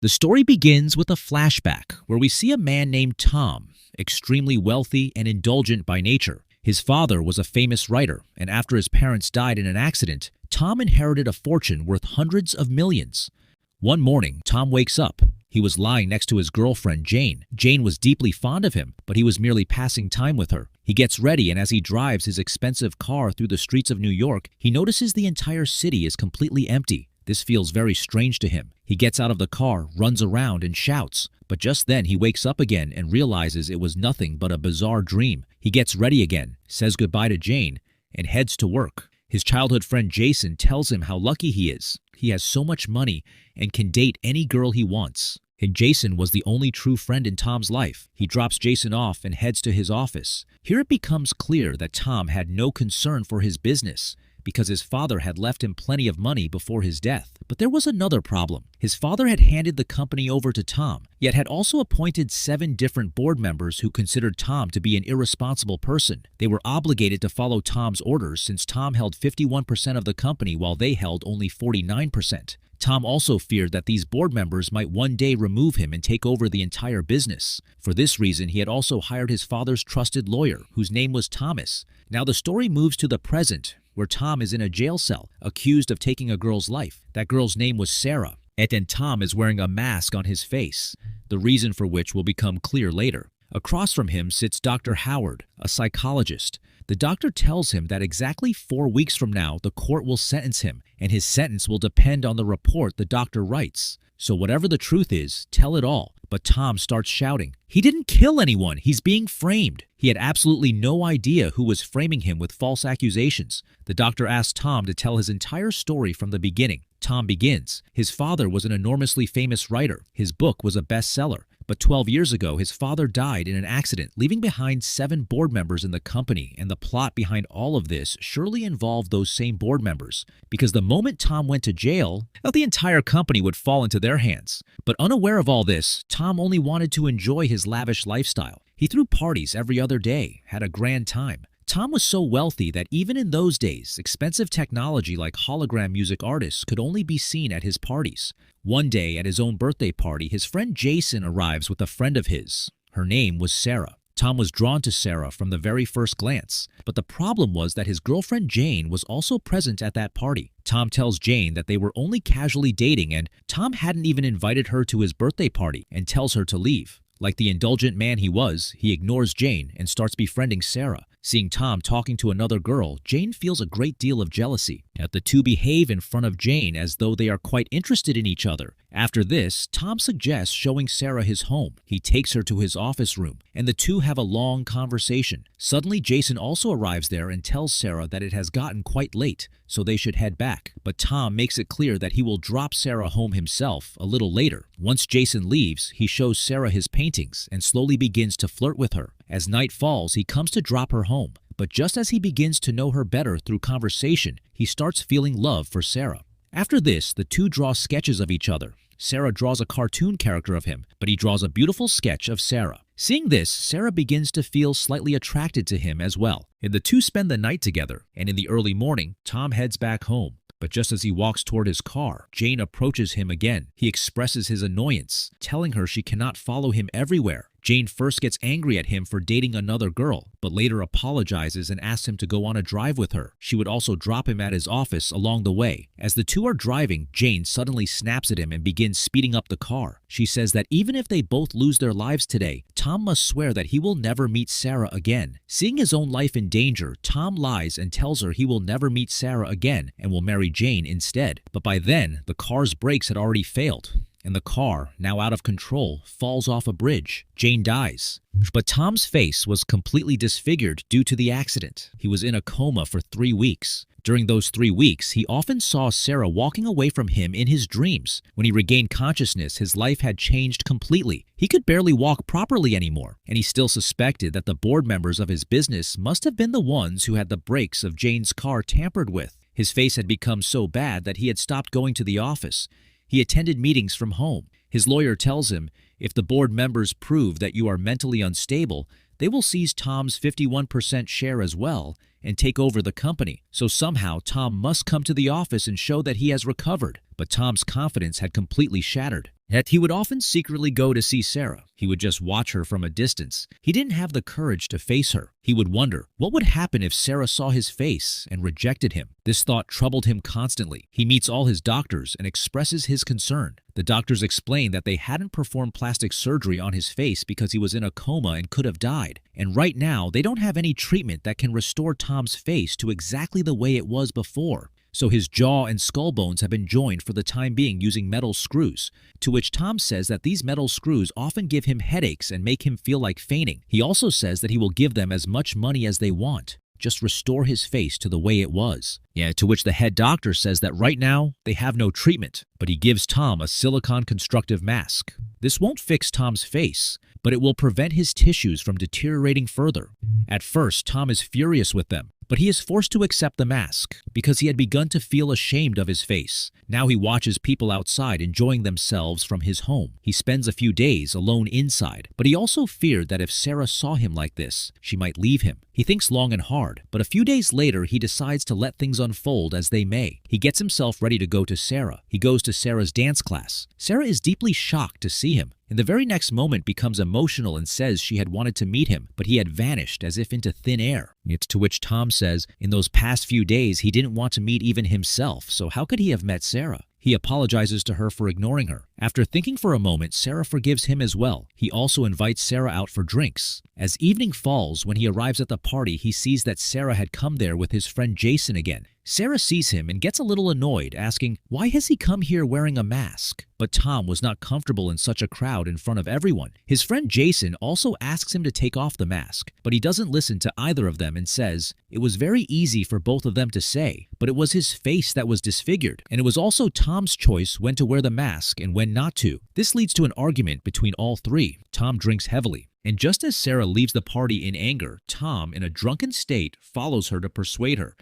The story begins with a flashback where we see a man named Tom, extremely wealthy and indulgent by nature. His father was a famous writer, and after his parents died in an accident, Tom inherited a fortune worth hundreds of millions. One morning, Tom wakes up. He was lying next to his girlfriend, Jane. Jane was deeply fond of him, but he was merely passing time with her. He gets ready, and as he drives his expensive car through the streets of New York, he notices the entire city is completely empty. This feels very strange to him. He gets out of the car, runs around, and shouts. But just then, he wakes up again and realizes it was nothing but a bizarre dream. He gets ready again, says goodbye to Jane, and heads to work. His childhood friend Jason tells him how lucky he is. He has so much money and can date any girl he wants. And Jason was the only true friend in Tom's life. He drops Jason off and heads to his office. Here it becomes clear that Tom had no concern for his business, because his father had left him plenty of money before his death. But there was another problem. His father had handed the company over to Tom, yet had also appointed 7 different board members who considered Tom to be an irresponsible person. They were obligated to follow Tom's orders since Tom held 51% of the company while they held only 49%. Tom also feared that these board members might one day remove him and take over the entire business. For this reason, he had also hired his father's trusted lawyer, whose name was Thomas. Now the story moves to the present, where Tom is in a jail cell, accused of taking a girl's life. That girl's name was Sarah, and Tom is wearing a mask on his face, the reason for which will become clear later. Across from him sits Dr. Howard, a psychologist. The doctor tells him that exactly 4 weeks from now, the court will sentence him, and his sentence will depend on the report the doctor writes. So whatever the truth is, tell it all. But Tom starts shouting, "He didn't kill anyone, he's being framed." He had absolutely no idea who was framing him with false accusations. The doctor asks Tom to tell his entire story from the beginning. Tom begins. His father was an enormously famous writer. His book was a bestseller. But 12 years ago, his father died in an accident, leaving behind 7 board members in the company, and the plot behind all of this surely involved those same board members, because the moment Tom went to jail, the entire company would fall into their hands. But unaware of all this, Tom only wanted to enjoy his lavish lifestyle. He threw parties every other day, had a grand time. Tom was so wealthy that even in those days, expensive technology like hologram music artists could only be seen at his parties. One day, at his own birthday party, his friend Jason arrives with a friend of his. Her name was Sarah. Tom was drawn to Sarah from the very first glance, but the problem was that his girlfriend Jane was also present at that party. Tom tells Jane that they were only casually dating, and Tom hadn't even invited her to his birthday party, and tells her to leave. Like the indulgent man he was, he ignores Jane and starts befriending Sarah. Seeing Tom talking to another girl, Jane feels a great deal of jealousy. Yet the two behave in front of Jane as though they are quite interested in each other. After this, Tom suggests showing Sarah his home. He takes her to his office room, and the two have a long conversation. Suddenly, Jason also arrives there and tells Sarah that it has gotten quite late, so they should head back. But Tom makes it clear that he will drop Sarah home himself a little later. Once Jason leaves, he shows Sarah his paintings and slowly begins to flirt with her. As night falls, he comes to drop her home. But just as he begins to know her better through conversation, he starts feeling love for Sarah. After this, the two draw sketches of each other. Sarah draws a cartoon character of him, but he draws a beautiful sketch of Sarah. Seeing this, Sarah begins to feel slightly attracted to him as well, and the two spend the night together. And in the early morning, Tom heads back home. But just as he walks toward his car, Jane approaches him again. He expresses his annoyance, telling her she cannot follow him everywhere. Jane first gets angry at him for dating another girl, but later apologizes and asks him to go on a drive with her. She would also drop him at his office along the way. As the two are driving, Jane suddenly snaps at him and begins speeding up the car. She says that even if they both lose their lives today, Tom must swear that he will never meet Sarah again. Seeing his own life in danger, Tom lies and tells her he will never meet Sarah again and will marry Jane instead. But by then, the car's brakes had already failed, and the car, now out of control, falls off a bridge. Jane dies. But Tom's face was completely disfigured due to the accident. He was in a coma for 3 weeks. During those 3 weeks, he often saw Sarah walking away from him in his dreams. When he regained consciousness, his life had changed completely. He could barely walk properly anymore, and he still suspected that the board members of his business must have been the ones who had the brakes of Jane's car tampered with. His face had become so bad that he had stopped going to the office. He attended meetings from home. His lawyer tells him, if the board members prove that you are mentally unstable, they will seize Tom's 51% share as well and take over the company. So somehow Tom must come to the office and show that he has recovered. But Tom's confidence had completely shattered. Yet he would often secretly go to see Sarah. He would just watch her from a distance. He didn't have the courage to face her. He would wonder, what would happen if Sarah saw his face and rejected him? This thought troubled him constantly. He meets all his doctors and expresses his concern. The doctors explain that they hadn't performed plastic surgery on his face because he was in a coma and could have died. And right now, they don't have any treatment that can restore Tom's face to exactly the way it was before. So his jaw and skull bones have been joined for the time being using metal screws, to which Tom says that these metal screws often give him headaches and make him feel like fainting. He also says that he will give them as much money as they want. Just restore his face to the way it was. Yeah, to which the head doctor says that right now, they have no treatment, but he gives Tom a silicone constructive mask. This won't fix Tom's face, but it will prevent his tissues from deteriorating further. At first, Tom is furious with them, but he is forced to accept the mask because he had begun to feel ashamed of his face. Now he watches people outside enjoying themselves from his home. He spends a few days alone inside, but he also feared that if Sarah saw him like this, she might leave him. He thinks long and hard, but a few days later he decides to let things unfold as they may. He gets himself ready to go to Sarah. He goes to Sarah's dance class. Sarah is deeply shocked to see him. In the very next moment becomes emotional and says she had wanted to meet him, but he had vanished as if into thin air. It's to which Tom says, in those past few days he didn't want to meet even himself, so how could he have met Sarah? He apologizes to her for ignoring her. After thinking for a moment, Sarah forgives him as well. He also invites Sarah out for drinks. As evening falls, when he arrives at the party, he sees that Sarah had come there with his friend Jason again. Sarah sees him and gets a little annoyed, asking, why has he come here wearing a mask? But Tom was not comfortable in such a crowd in front of everyone. His friend Jason also asks him to take off the mask, but he doesn't listen to either of them and says, it was very easy for both of them to say, but it was his face that was disfigured, and it was also Tom's choice when to wear the mask and when not to. This leads to an argument between all three. Tom drinks heavily. And just as Sarah leaves the party in anger, Tom, in a drunken state, follows her to persuade her.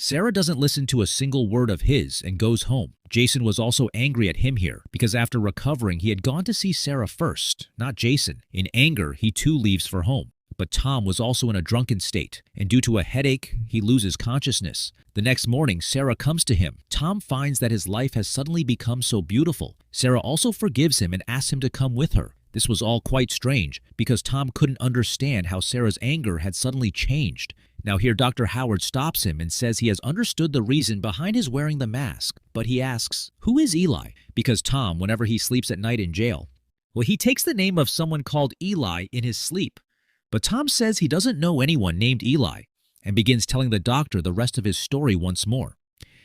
Sarah doesn't listen to a single word of his and goes home. Jason was also angry at him here because after recovering, he had gone to see Sarah first, not Jason. In anger, he too leaves for home. But Tom was also in a drunken state, and due to a headache, he loses consciousness. The next morning, Sarah comes to him. Tom finds that his life has suddenly become so beautiful. Sarah also forgives him and asks him to come with her. This was all quite strange because Tom couldn't understand how Sarah's anger had suddenly changed. Now here Dr. Howard stops him and says he has understood the reason behind his wearing the mask, but he asks, who is Eli? Because Tom, whenever he sleeps at night in jail, well, he takes the name of someone called Eli in his sleep. But Tom says he doesn't know anyone named Eli and begins telling the doctor the rest of his story once more.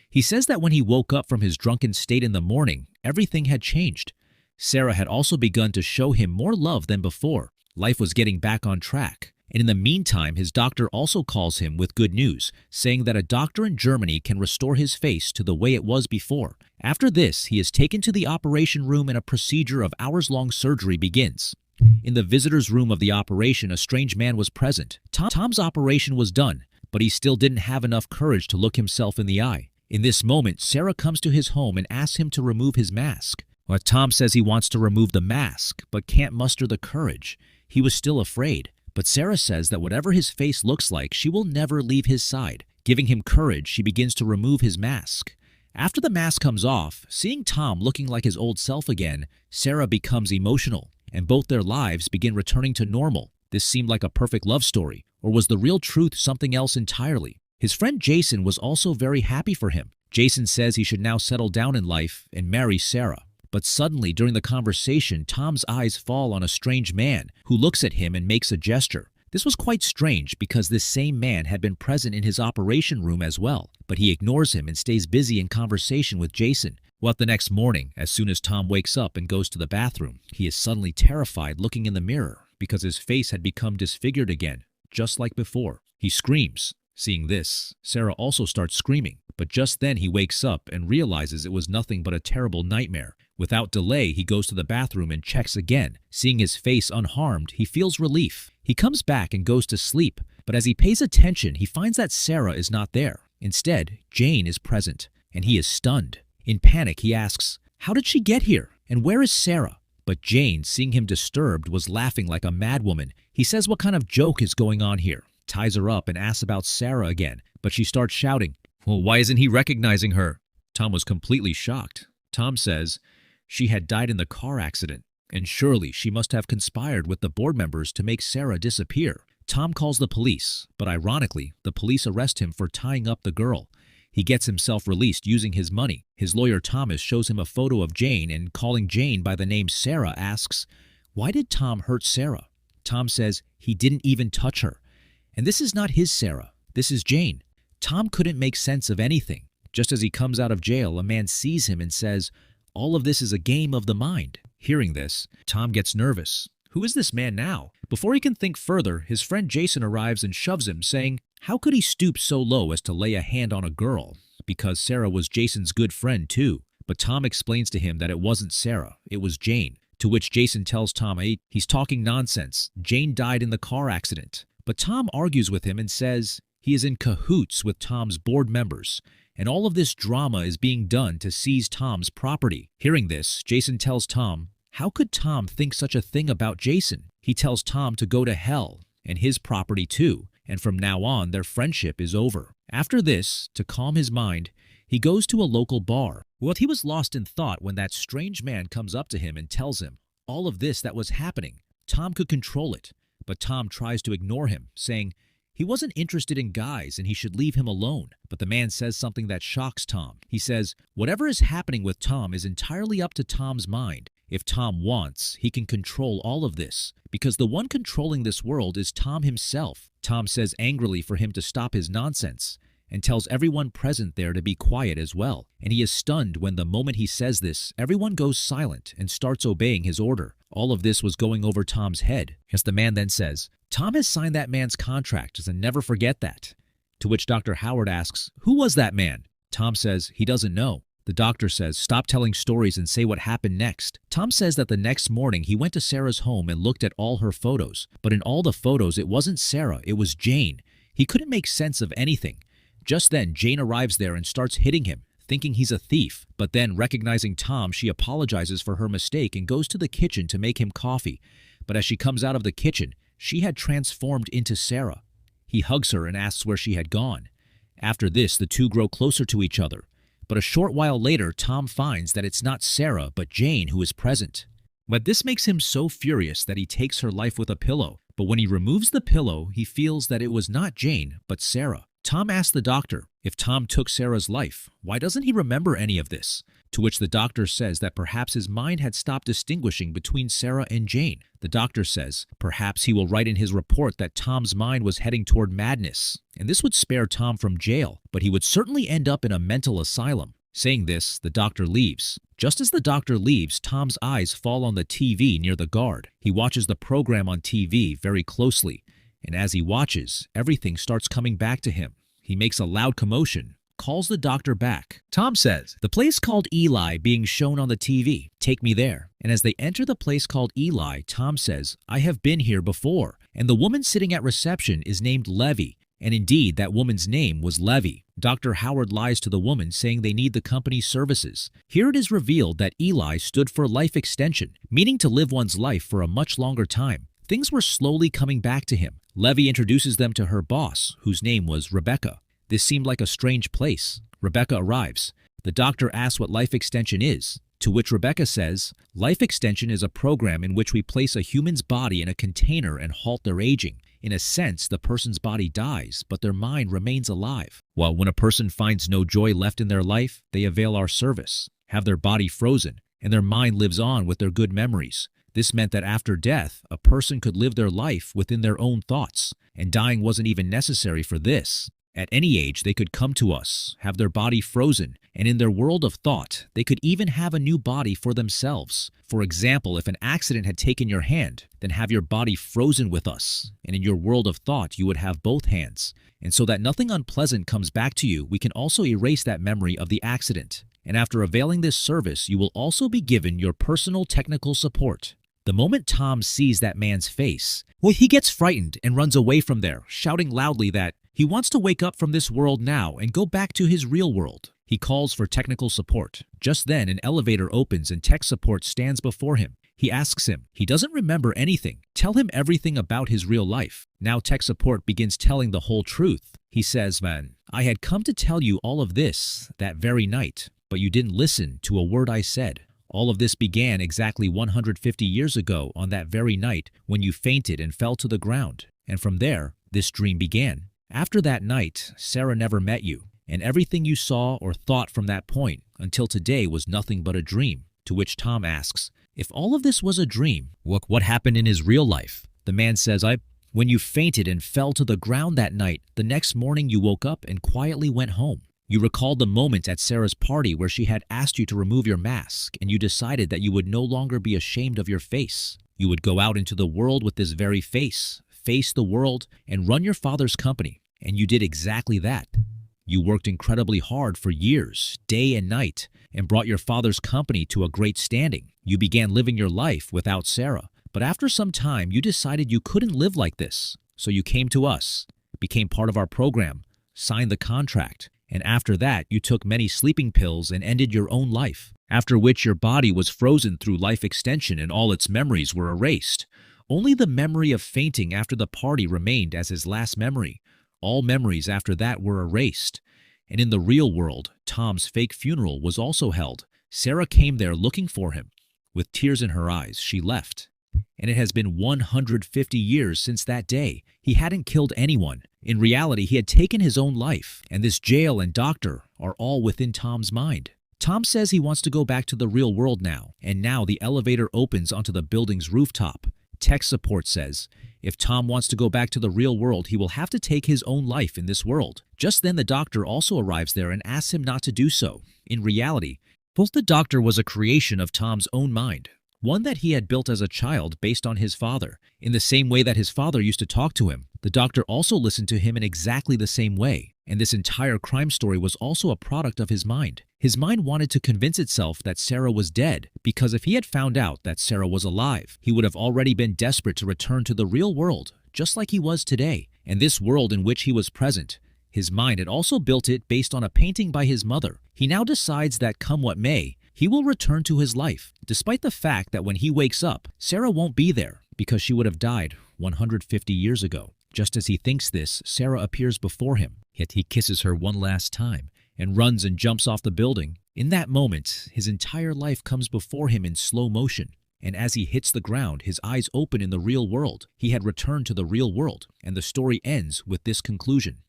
He says that when he woke up from his drunken state in the morning, everything had changed. Sarah had also begun to show him more love than before. Life was getting back on track. And in the meantime, his doctor also calls him with good news, saying that a doctor in Germany can restore his face to the way it was before. After this, he is taken to the operation room and a procedure of hours-long surgery begins. In the visitor's room of the operation, a strange man was present. Tom's operation was done, but he still didn't have enough courage to look himself in the eye. In this moment, Sarah comes to his home and asks him to remove his mask. Well, Tom says he wants to remove the mask, but can't muster the courage. He was still afraid. But Sarah says that whatever his face looks like, she will never leave his side. Giving him courage, she begins to remove his mask. After the mask comes off, seeing Tom looking like his old self again, Sarah becomes emotional, and both their lives begin returning to normal. This seemed like a perfect love story, or was the real truth something else entirely? His friend Jason was also very happy for him. Jason says he should now settle down in life and marry Sarah. But suddenly, during the conversation, Tom's eyes fall on a strange man who looks at him and makes a gesture. This was quite strange because this same man had been present in his operation room as well, but he ignores him and stays busy in conversation with Jason. Well, the next morning, as soon as Tom wakes up and goes to the bathroom, he is suddenly terrified looking in the mirror because his face had become disfigured again, just like before. He screams. Seeing this, Sarah also starts screaming, but just then he wakes up and realizes it was nothing but a terrible nightmare. Without delay, he goes to the bathroom and checks again. Seeing his face unharmed, he feels relief. He comes back and goes to sleep, but as he pays attention, he finds that Sarah is not there. Instead, Jane is present, and he is stunned. In panic, he asks, how did she get here? And where is Sarah? But Jane, seeing him disturbed, was laughing like a madwoman. He says what kind of joke is going on here, ties her up and asks about Sarah again, but she starts shouting, well, why isn't he recognizing her? Tom was completely shocked. Tom says, She had died in the car accident, and surely she must have conspired with the board members to make Sarah disappear. Tom calls the police, but ironically, the police arrest him for tying up the girl. He gets himself released using his money. His lawyer Thomas shows him a photo of Jane and, calling Jane by the name Sarah, asks, "Why did Tom hurt Sarah?" Tom says he didn't even touch her. And this is not his Sarah. This is Jane. Tom couldn't make sense of anything. Just as he comes out of jail, a man sees him and says, "All of this is a game of the mind." Hearing this, Tom gets nervous. Who is this man now? Before he can think further, his friend Jason arrives and shoves him, saying, how could he stoop so low as to lay a hand on a girl? Because Sarah was Jason's good friend too. But Tom explains to him that it wasn't Sarah, it was Jane. To which Jason tells Tom he's talking nonsense. Jane died in the car accident. But Tom argues with him and says he is in cahoots with Tom's board members, and all of this drama is being done to seize Tom's property. Hearing this, Jason tells Tom, how could Tom think such a thing about Jason? He tells Tom to go to hell, and his property too, and from now on their friendship is over. After this, to calm his mind, he goes to a local bar. Well, he was lost in thought when that strange man comes up to him and tells him all of this that was happening. Tom could control it, but Tom tries to ignore him, saying he wasn't interested in guys and he should leave him alone. But the man says something that shocks Tom. He says, whatever is happening with Tom is entirely up to Tom's mind. If Tom wants, he can control all of this, because the one controlling this world is Tom himself. Tom says angrily for him to stop his nonsense, and tells everyone present there to be quiet as well. And he is stunned when the moment he says this, everyone goes silent and starts obeying his order. All of this was going over Tom's head, as the man then says, Tom has signed that man's contract and never forget that. To which Dr. Howard asks, who was that man? Tom says he doesn't know. The doctor says, stop telling stories and say what happened next. Tom says that the next morning he went to Sarah's home and looked at all her photos. But in all the photos, it wasn't Sarah, it was Jane. He couldn't make sense of anything. Just then, Jane arrives there and starts hitting him, thinking he's a thief. But then, recognizing Tom, she apologizes for her mistake and goes to the kitchen to make him coffee. But as she comes out of the kitchen, she had transformed into Sarah. He hugs her and asks where she had gone. After this, the two grow closer to each other. But a short while later, Tom finds that it's not Sarah, but Jane who is present. But this makes him so furious that he takes her life with a pillow. But when he removes the pillow, he feels that it was not Jane, but Sarah. Tom asks the doctor, if Tom took Sarah's life, why doesn't he remember any of this? To which the doctor says that perhaps his mind had stopped distinguishing between Sarah and Jane. The doctor says perhaps he will write in his report that Tom's mind was heading toward madness, and this would spare Tom from jail, but he would certainly end up in a mental asylum. Saying this, the doctor leaves. Just as the doctor leaves, Tom's eyes fall on the TV near the guard. He watches the program on TV very closely, and as he watches, everything starts coming back to him. He makes a loud commotion, calls the doctor back. Tom says, the place called Eli being shown on the TV. Take me there. And as they enter the place called Eli, Tom says, I have been here before. And the woman sitting at reception is named Levy. And indeed, that woman's name was Levy. Dr. Howard lies to the woman, saying they need the company's services. Here it is revealed that Eli stood for life extension, meaning to live one's life for a much longer time. Things were slowly coming back to him. Levy introduces them to her boss, whose name was Rebecca. This seemed like a strange place. Rebecca arrives. The doctor asks what life extension is, to which Rebecca says, life extension is a program in which we place a human's body in a container and halt their aging. In a sense, the person's body dies, but their mind remains alive. While when a person finds no joy left in their life, they avail our service, have their body frozen, and their mind lives on with their good memories. This meant that after death, a person could live their life within their own thoughts, and dying wasn't even necessary for this. At any age, they could come to us, have their body frozen, and in their world of thought, they could even have a new body for themselves. For example, if an accident had taken your hand, then have your body frozen with us, and in your world of thought, you would have both hands. And so that nothing unpleasant comes back to you, we can also erase that memory of the accident. And after availing this service, you will also be given your personal technical support. The moment Tom sees that man's face, he gets frightened and runs away from there, shouting loudly that he wants to wake up from this world now and go back to his real world. He calls for technical support. Just then, an elevator opens and tech support stands before him. He asks him. He doesn't remember anything. Tell him everything about his real life. Now tech support begins telling the whole truth. He says, man, I had come to tell you all of this that very night, but you didn't listen to a word I said. All of this began exactly 150 years ago on that very night when you fainted and fell to the ground. And from there, this dream began. After that night, Sarah never met you, and everything you saw or thought from that point until today was nothing but a dream. To which Tom asks, if all of this was a dream, what happened in his real life? The man says, when you fainted and fell to the ground that night, the next morning you woke up and quietly went home. You recalled the moment at Sarah's party where she had asked you to remove your mask, and you decided that you would no longer be ashamed of your face. You would go out into the world with this very face the world, and run your father's company. And you did exactly that. You worked incredibly hard for years, day and night, and brought your father's company to a great standing. You began living your life without Sarah. But after some time, you decided you couldn't live like this. So you came to us, became part of our program, signed the contract, and after that, you took many sleeping pills and ended your own life. After which your body was frozen through life extension and all its memories were erased. Only the memory of fainting after the party remained as his last memory. All memories after that were erased. And in the real world, Tom's fake funeral was also held. Sarah came there looking for him. With tears in her eyes, she left. And it has been 150 years since that day. He hadn't killed anyone. In reality, he had taken his own life. And this jail and doctor are all within Tom's mind. Tom says he wants to go back to the real world now. And now the elevator opens onto the building's rooftop. Tech support says, if Tom wants to go back to the real world, he will have to take his own life in this world. Just then the doctor also arrives there and asks him not to do so. In reality, both the doctor was a creation of Tom's own mind, one that he had built as a child based on his father. In the same way that his father used to talk to him, the doctor also listened to him in exactly the same way. And this entire crime story was also a product of his mind. His mind wanted to convince itself that Sarah was dead, because if he had found out that Sarah was alive, he would have already been desperate to return to the real world, just like he was today. And this world in which he was present, his mind had also built it based on a painting by his mother. He now decides that come what may, he will return to his life, despite the fact that when he wakes up, Sarah won't be there, because she would have died 150 years ago. Just as he thinks this, Sarah appears before him, yet he kisses her one last time and runs and jumps off the building. In that moment, his entire life comes before him in slow motion, and as he hits the ground, his eyes open in the real world. He had returned to the real world, and the story ends with this conclusion.